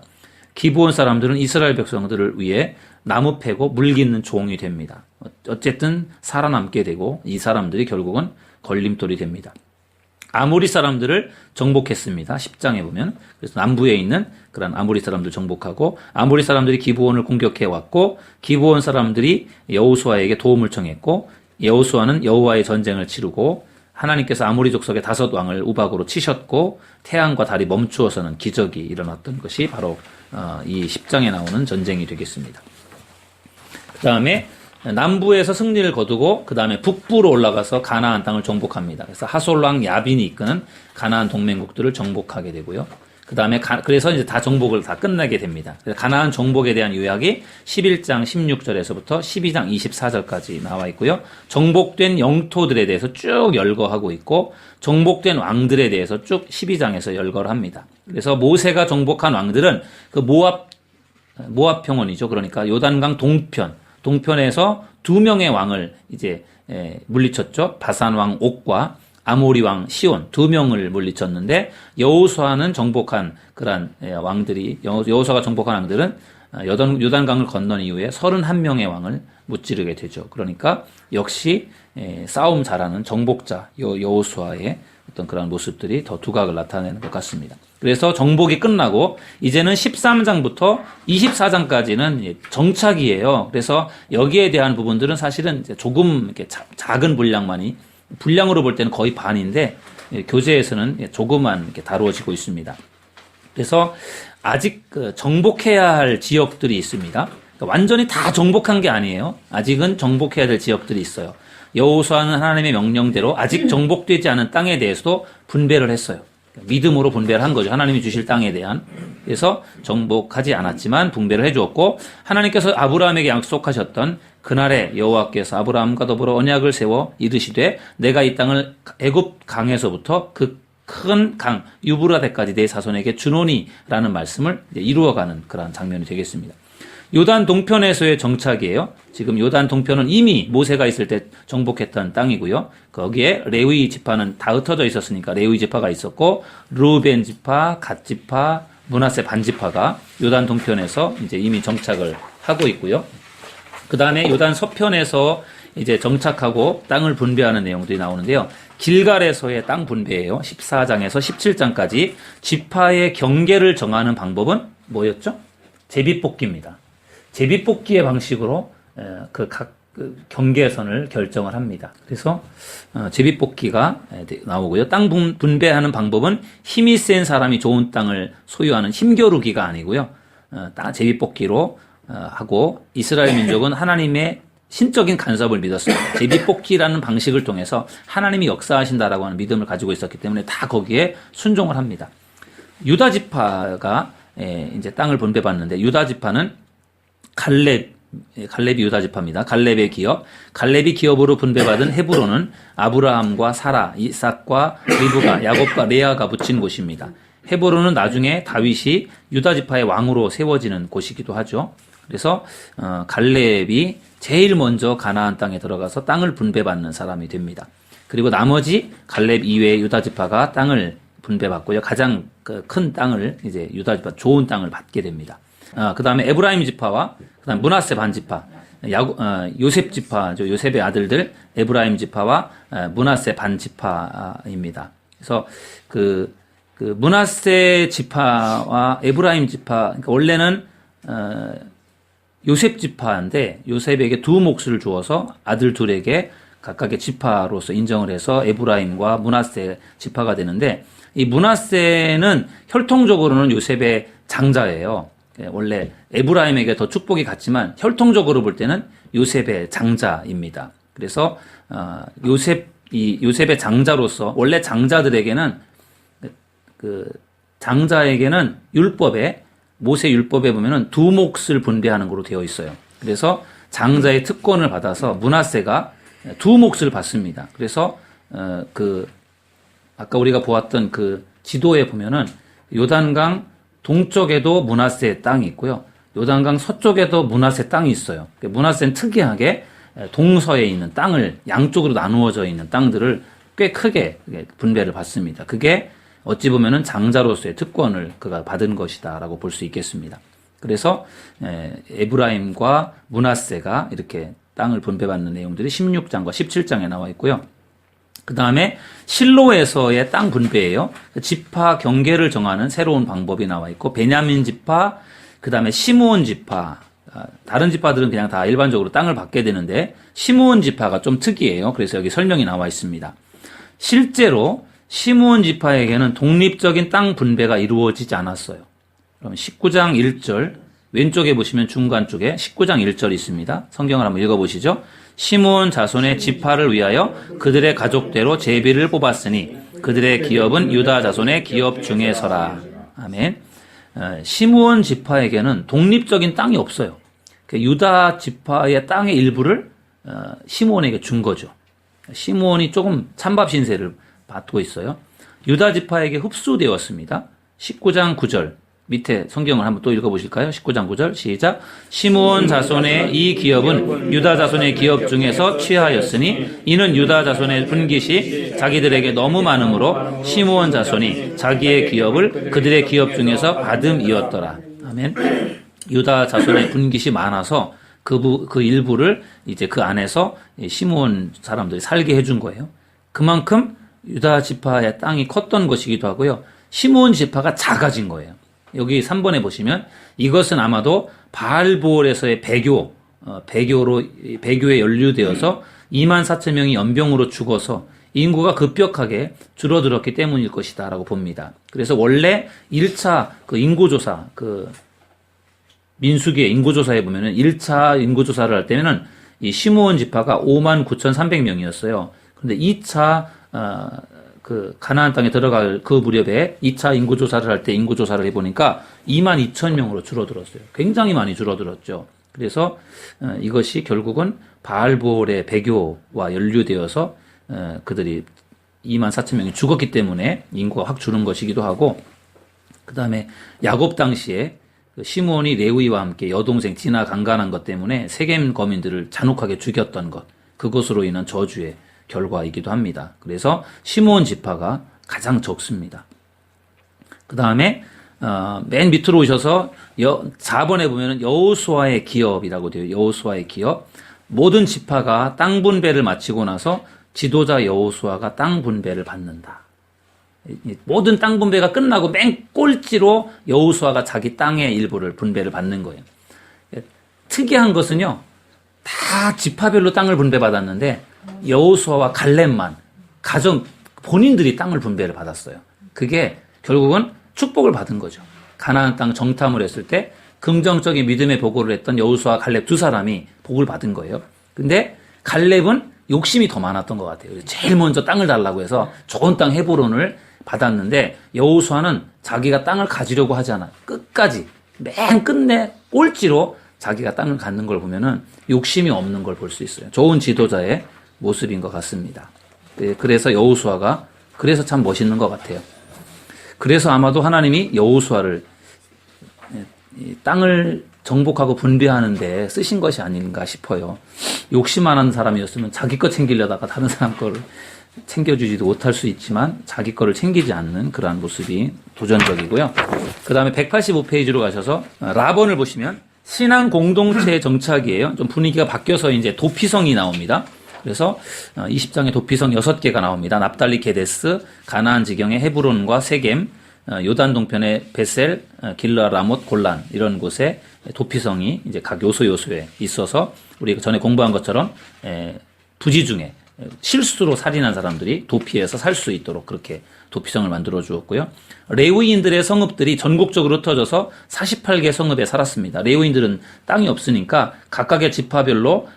기브온 사람들은 이스라엘 백성들을 위해 나무 패고 물 깃는 종이 됩니다. 어쨌든 살아남게 되고 이 사람들이 결국은 걸림돌이 됩니다. 아모리 사람들을 정복했습니다. 10장에 보면. 그래서 남부에 있는 그런 아모리 사람들 정복하고 아모리 사람들이 기브온을 공격해 왔고 기브온 사람들이 여호수아에게 도움을 청했고 여호수아는 여호와의 전쟁을 치르고 하나님께서 아모리 족속의 5왕을 우박으로 치셨고 태양과 달이 멈추어서는 기적이 일어났던 것이 바로 이 10장에 나오는 전쟁이 되겠습니다. 그 다음에 남부에서 승리를 거두고 그 다음에 북부로 올라가서 가나안 땅을 정복합니다. 그래서 하솔왕 야빈이 이끄는 가나안 동맹국들을 정복하게 되고요. 그래서 이제 다 정복을 다 끝나게 됩니다. 그래서 가나안 정복에 대한 요약이 11장 16절에서부터 12장 24절까지 나와 있고요. 정복된 영토들에 대해서 쭉 열거하고 있고, 정복된 왕들에 대해서 쭉 12장에서 열거를 합니다. 그래서 모세가 정복한 왕들은 그 모압 평원이죠. 그러니까 요단강 동편에서 2명의 왕을 이제 물리쳤죠. 바산 왕 옥과 아모리 왕 시온 2명을 물리쳤는데, 여호수아는 정복한 그런 왕들이, 여호수아가 정복한 왕들은 요단강을 건넌 이후에 31명의 왕을 무찌르게 되죠. 그러니까 역시 싸움 잘하는 정복자 여호수아의 어떤 그런 모습들이 더 두각을 나타내는 것 같습니다. 그래서 정복이 끝나고 이제는 13장부터 24장까지는 정착이에요. 그래서 여기에 대한 부분들은 사실은 이제 조금 이렇게 작은 분량으로 볼 때는 거의 반인데, 교재에서는 조금만 이렇게 다루어지고 있습니다. 그래서 아직 정복해야 할 지역들이 있습니다. 그러니까 완전히 다 정복한 게 아니에요. 아직은 정복해야 될 지역들이 있어요. 여호수아는 하나님의 명령대로 아직 정복되지 않은 땅에 대해서도 분배를 했어요. 믿음으로 분배를 한 거죠. 하나님이 주실 땅에 대한. 그래서 정복하지 않았지만 분배를 해주었고, 하나님께서 아브라함에게 약속하셨던 그날에 여호와께서 아브라함과 더불어 언약을 세워 이르시되 내가 이 땅을 애굽 강에서부터 그 큰 강 유브라데까지 내 자손에게 주노니라는 말씀을 이루어가는 그러한 장면이 되겠습니다. 요단 동편에서의 정착이에요. 지금 요단 동편은 이미 모세가 있을 때 정복했던 땅이고요. 거기에 레위 지파는 다 흩어져 있었으니까 레위 지파가 있었고, 르우벤 지파, 갓 지파, 므낫세 반 지파가 요단 동편에서 이제 이미 정착을 하고 있고요. 그 다음에 요단 서편에서 이제 정착하고 땅을 분배하는 내용들이 나오는데요. 길갈에서의 땅 분배예요. 14장에서 17장까지 지파의 경계를 정하는 방법은 뭐였죠? 제비뽑기입니다. 제비뽑기의 방식으로 각 경계선을 결정을 합니다. 그래서 제비뽑기가 나오고요. 땅 분배하는 방법은 힘이 센 사람이 좋은 땅을 소유하는 힘겨루기가 아니고요. 제비뽑기로 하고, 이스라엘 민족은 하나님의 신적인 간섭을 믿었습니다. 제비뽑기라는 방식을 통해서 하나님이 역사하신다라고 하는 믿음을 가지고 있었기 때문에 다 거기에 순종을 합니다. 유다 지파가 이제 땅을 분배받는데, 유다 지파는 갈렙이 유다 지파입니다. 갈렙의 기업, 갈렙이 기업으로 분배받은 헤브론은 아브라함과 사라, 이삭과 리브가, 야곱과 레아가 붙인 곳입니다. 헤브론은 나중에 다윗이 유다 지파의 왕으로 세워지는 곳이기도 하죠. 그래서 갈렙이 제일 먼저 가나안 땅에 들어가서 땅을 분배받는 사람이 됩니다. 그리고 나머지 갈렙 이외의 유다 지파가 땅을 분배받고요. 가장 큰 땅을 이제 유다 지파 좋은 땅을 받게 됩니다. 그 다음에 에브라임 지파와 그다음 므낫세 반 지파, 요셉 지파, 요셉의 아들들 에브라임 지파와 므낫세 반 지파입니다. 그래서 그 므낫세 지파와 에브라임 지파, 그러니까 원래는 요셉 지파인데 요셉에게 두 몫을 주어서 아들 둘에게 각각의 지파로서 인정을 해서 에브라임과 므낫세 지파가 되는데, 이 므낫세는 혈통적으로는 요셉의 장자예요. 원래 에브라임에게 더 축복이 갔지만 혈통적으로 볼 때는 요셉의 장자입니다. 그래서 요셉의 장자로서, 원래 장자들에게는 장자에게는 모세 율법에 보면은 두 몫을 분배하는 걸로 되어 있어요. 그래서 장자의 특권을 받아서 므낫세가 두 몫을 받습니다. 그래서 아까 우리가 보았던 그 지도에 보면은 요단강 동쪽에도 므낫세의 땅이 있고요. 요단강 서쪽에도 므낫세 땅이 있어요. 므낫세는 특이하게 동서에 있는 땅을, 양쪽으로 나누어져 있는 땅들을 꽤 크게 분배를 받습니다. 그게 어찌 보면은 장자로서의 특권을 그가 받은 것이다라고 볼 수 있겠습니다. 그래서 에브라임과 므낫세가 이렇게 땅을 분배받는 내용들이 16장과 17장에 나와 있고요. 그 다음에 실로에서의 땅 분배예요. 지파 경계를 정하는 새로운 방법이 나와 있고, 베냐민 지파, 그 다음에 시므온 지파, 다른 지파들은 그냥 다 일반적으로 땅을 받게 되는데 시므온 지파가 좀 특이해요. 그래서 여기 설명이 나와 있습니다. 실제로 시므온 지파에게는 독립적인 땅 분배가 이루어지지 않았어요. 그럼 19장 1절 왼쪽에 보시면 중간 쪽에 19장 1절이 있습니다. 성경을 한번 읽어보시죠. 시므온 자손의 지파를 위하여 그들의 가족대로 제비를 뽑았으니 그들의 기업은 유다 자손의 기업 중에서라. 아멘. 시므온 지파에게는 독립적인 땅이 없어요. 유다 지파의 땅의 일부를 시므온에게 준 거죠. 시므온이 조금 찬밥 신세를 받고 있어요. 유다 지파에게 흡수되었습니다. 19장 9절 밑에 성경을 한번 또 읽어보실까요? 19장 9절 시작. 시므온 자손의 이 기업은 유다 자손의 기업 중에서 취하였으니 이는 유다 자손의 분깃이 자기들에게 너무 많으므로 시므온 자손이 자기의 기업을 그들의 기업 중에서 받음이었더라. 아멘. 유다 자손의 분깃이 많아서 그 일부를 이제 그 안에서 시므온 사람들이 살게 해준 거예요. 그만큼 유다 지파의 땅이 컸던 것이기도 하고요. 시므온 지파가 작아진 거예요. 여기 3번에 보시면 이것은 아마도 바알보올에서의 배교에 연루되어서 2만 4천 명이 연병으로 죽어서 인구가 급격하게 줄어들었기 때문일 것이다 라고 봅니다. 그래서 원래 1차 그 인구조사, 민수기의 인구조사에 보면은 1차 인구조사를 할 때는 이 시므온 지파가 5만 9,300명이었어요. 그런데 2차 가나안 땅에 들어갈 그 무렵에 2차 인구조사를 할 때 인구조사를 해보니까 2만 2천 명으로 줄어들었어요. 굉장히 많이 줄어들었죠. 그래서 이것이 결국은 바알보올의 배교와 연루되어서 그들이 2만 4천 명이 죽었기 때문에 인구가 확 줄은 것이기도 하고, 그 다음에 야곱 당시에 시므온이 레위와 함께 여동생 디나 강간한 것 때문에 세겜 거민들을 잔혹하게 죽였던 것, 그것으로 인한 저주의 결과이기도 합니다. 그래서 시므온 지파가 가장 적습니다. 그 다음에 맨 밑으로 오셔서 4번에 보면 여호수아의 기업이라고 돼요. 여호수아의 기업. 모든 지파가 땅 분배를 마치고 나서 지도자 여호수아가 땅 분배를 받는다. 모든 땅 분배가 끝나고 맨 꼴찌로 여호수아가 자기 땅의 일부를 분배를 받는 거예요. 특이한 것은요, 다 지파별로 땅을 분배받았는데 여호수아와 갈렙만 본인들이 땅을 분배를 받았어요. 그게 결국은 축복을 받은 거죠. 가나안 땅 정탐을 했을 때 긍정적인 믿음의 보고를 했던 여호수아와 갈렙 두 사람이 복을 받은 거예요. 근데 갈렙은 욕심이 더 많았던 것 같아요. 제일 먼저 땅을 달라고 해서 좋은 땅 헤브론을 받았는데 여호수아는 자기가 땅을 가지려고 하지 않아. 끝까지 맨 끝내 꼴찌로 자기가 땅을 갖는 걸 보면은 욕심이 없는 걸 볼 수 있어요. 좋은 지도자의 모습인 것 같습니다. 그래서 여호수아가 그래서 참 멋있는 것 같아요. 그래서 아마도 하나님이 여호수아를 땅을 정복하고 분배하는 데 쓰신 것이 아닌가 싶어요. 욕심 많은 사람이었으면 자기 거 챙기려다가 다른 사람 거를 챙겨주지도 못할 수 있지만 자기 거를 챙기지 않는 그러한 모습이 도전적이고요. 그 다음에 185페이지로 가셔서 라본을 보시면 신앙 공동체 정착이에요. 좀 분위기가 바뀌어서 이제 도피성이 나옵니다. 그래서 20장에 도피성 6개가 나옵니다. 납달리 게데스, 가나안 지경의 헤브론과 세겜, 요단 동편의 베셀, 길라 라못, 골란 이런 곳에 도피성이 이제 각 요소에 있어서 우리가 전에 공부한 것처럼 부지 중에 실수로 살인한 사람들이 도피해서 살 수 있도록 그렇게 도피성을 만들어 주었고요. 레위인들의 성읍들이 전국적으로 흩어져서 48개 성읍에 살았습니다. 레위인들은 땅이 없으니까 각각의 지파별로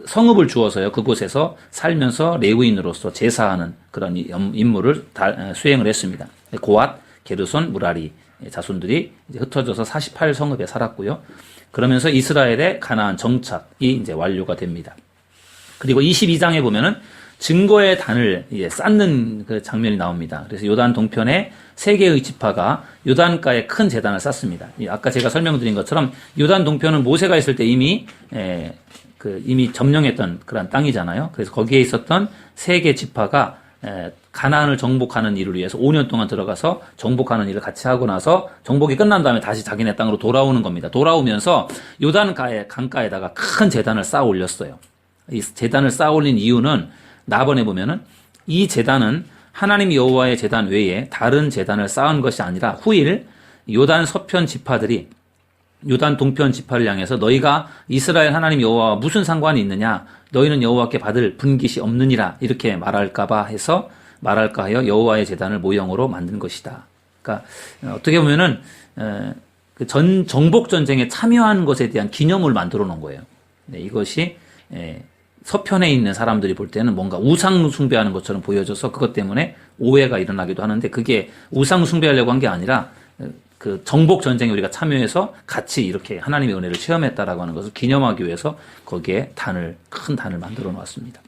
성읍을 주어서요. 그곳에서 살면서 레위인으로서 제사하는 그런 임무를 수행을 했습니다. 고앗, 게르손, 무라리 자손들이 이제 흩어져서 48성읍에 살았고요. 그러면서 이스라엘의 가나안 정착이 이제 완료가 됩니다. 그리고 22장에 보면은 증거의 단을 쌓는 그 장면이 나옵니다. 그래서 요단 동편에 3개의 지파가 요단가에 큰 제단을 쌓습니다. 아까 제가 설명드린 것처럼 요단 동편은 모세가 있을 때 이미 점령했던 그런 땅이잖아요. 그래서 거기에 있었던 3개 지파가 가나안을 정복하는 일을 위해서 5년 동안 들어가서 정복하는 일을 같이 하고 나서 정복이 끝난 다음에 다시 자기네 땅으로 돌아오는 겁니다. 돌아오면서 요단가에 강가에다가 큰 제단을 쌓아 올렸어요. 이 제단을 쌓아 올린 이유는 나번에 보면은 이 제단은 하나님 여호와의 제단 외에 다른 제단을 쌓은 것이 아니라 후일 요단 서편 지파들이 요단 동편 지파를 향해서 너희가 이스라엘 하나님 여호와와 무슨 상관이 있느냐, 너희는 여호와께 받을 분깃이 없느니라 이렇게 말할까 하여 여호와의 제단을 모형으로 만든 것이다. 그러니까 어떻게 보면은 정복 전쟁에 참여한 것에 대한 기념을 만들어 놓은 거예요. 네, 이것이 서편에 있는 사람들이 볼 때는 뭔가 우상 숭배하는 것처럼 보여져서 그것 때문에 오해가 일어나기도 하는데, 그게 우상 숭배하려고 한 게 아니라 그 정복 전쟁에 우리가 참여해서 같이 이렇게 하나님의 은혜를 체험했다라고 하는 것을 기념하기 위해서 거기에 큰 단을 만들어 놓았습니다.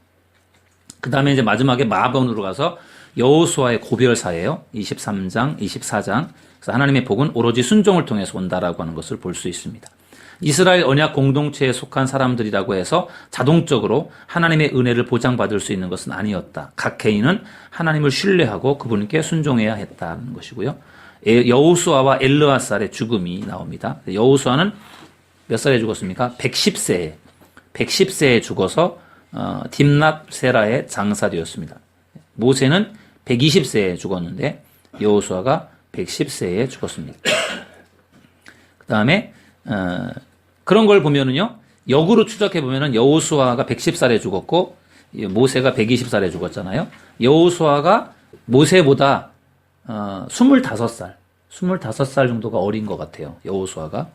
그 다음에 이제 마지막에 마본으로 가서 여호수아의 고별사예요. 23장, 24장. 그래서 하나님의 복은 오로지 순종을 통해서 온다라고 하는 것을 볼 수 있습니다. 이스라엘 언약 공동체에 속한 사람들이라고 해서 자동적으로 하나님의 은혜를 보장받을 수 있는 것은 아니었다. 각 개인은 하나님을 신뢰하고 그분께 순종해야 했다는 것이고요. 여호수아와 엘르아살의 죽음이 나옵니다. 여호수아는 몇 살에 죽었습니까? 110세에 죽어서 딥낫 세라의 장사되었습니다. 모세는 120세에 죽었는데 여호수아가 110세에 죽었습니다. 그 다음에 그런 걸 보면은요, 역으로 추적해 보면은 여호수아가 110살에 죽었고 모세가 120살에 죽었잖아요. 여호수아가 모세보다 25살 정도가 어린 것 같아요. 여호수아가.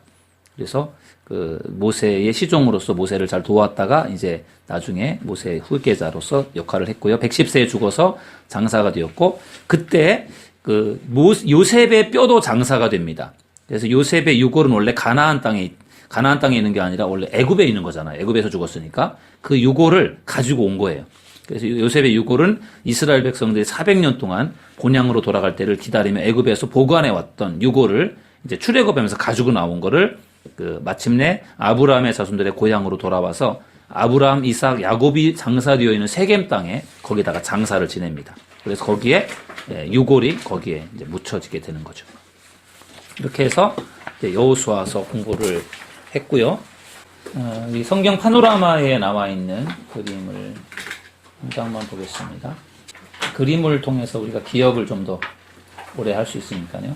그래서 그 모세의 시종으로서 모세를 잘 도왔다가 이제 나중에 모세의 후계자로서 역할을 했고요. 110세에 죽어서 장사가 되었고, 그때 그 요셉의 뼈도 장사가 됩니다. 그래서 요셉의 유골은 원래 가나안 땅에 있는 게 아니라 원래 애굽에 있는 거잖아요. 애굽에서 죽었으니까 그 유골을 가지고 온 거예요. 그래서 요셉의 유골은 이스라엘 백성들이 400년 동안 본향으로 돌아갈 때를 기다리며 애굽에서 보관해 왔던 유골을 이제 출애굽하면서 가지고 나온 거를 마침내 아브라함의 자손들의 고향으로 돌아와서 아브라함, 이삭, 야곱이 장사되어 있는 세겜 땅에 거기다가 장사를 지냅니다. 그래서 거기에 유골이 거기에 이제 묻혀지게 되는 거죠. 이렇게 해서 여호수아서 공부를 했고요. 이 성경 파노라마에 나와 있는 그림을 한 장만 보겠습니다. 그림을 통해서 우리가 기억을 좀 더 오래 할 수 있으니까요.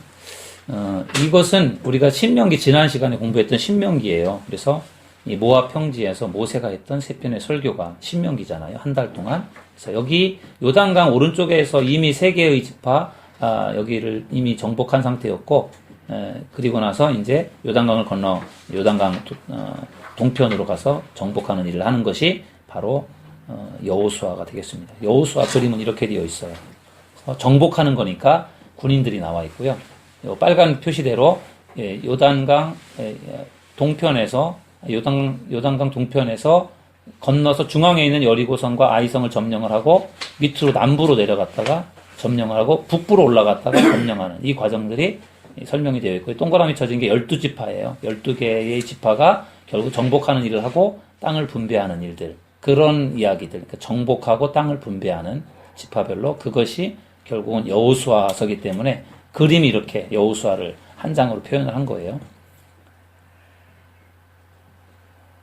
이것은 우리가 신명기, 지난 시간에 공부했던 신명기예요. 그래서 이 모압 평지에서 모세가 했던 세 편의 설교가 신명기잖아요. 한 달 동안. 그래서 여기 요단강 오른쪽에서 이미 세 개의 지파, 여기를 이미 정복한 상태였고, 그리고 나서 이제 요단강을 건너 요단강 동편으로 가서 정복하는 일을 하는 것이 바로 여호수아가 되겠습니다. 여호수아 그림은 이렇게 되어 있어요. 정복하는 거니까 군인들이 나와 있고요. 빨간 표시대로 요단강 동편에서 요단강 동편에서 건너서 중앙에 있는 여리고성과 아이성을 점령을 하고 밑으로 남부로 내려갔다가 점령을 하고 북부로 올라갔다가 점령하는 이 과정들이 설명이 되어 있고, 동그라미 쳐진 게 12지파예요. 12개의 지파가 결국 정복하는 일을 하고 땅을 분배하는 일들, 그런 이야기들, 그러니까 정복하고 땅을 분배하는 지파별로, 그것이 결국은 여호수아서기 때문에 그림이 이렇게 여호수아를 한 장으로 표현을 한 거예요.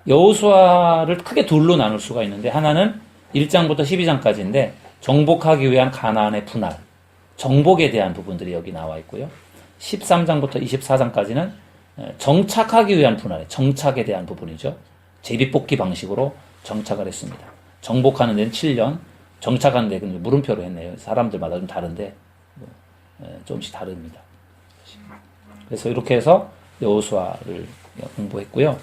여호수아를 크게 둘로 나눌 수가 있는데, 하나는 1장부터 12장까지인데 정복하기 위한 가나안의 분할, 정복에 대한 부분들이 여기 나와 있고요. 13장부터 24장까지는 정착하기 위한 분할, 정착에 대한 부분이죠. 제비뽑기 방식으로 정착을 했습니다. 정복하는 데는 7년, 정착하는 데는 물음표로 했네요. 사람들마다 좀 다른데 조금씩 다릅니다. 그래서 이렇게 해서 여호수아를 공부했고요.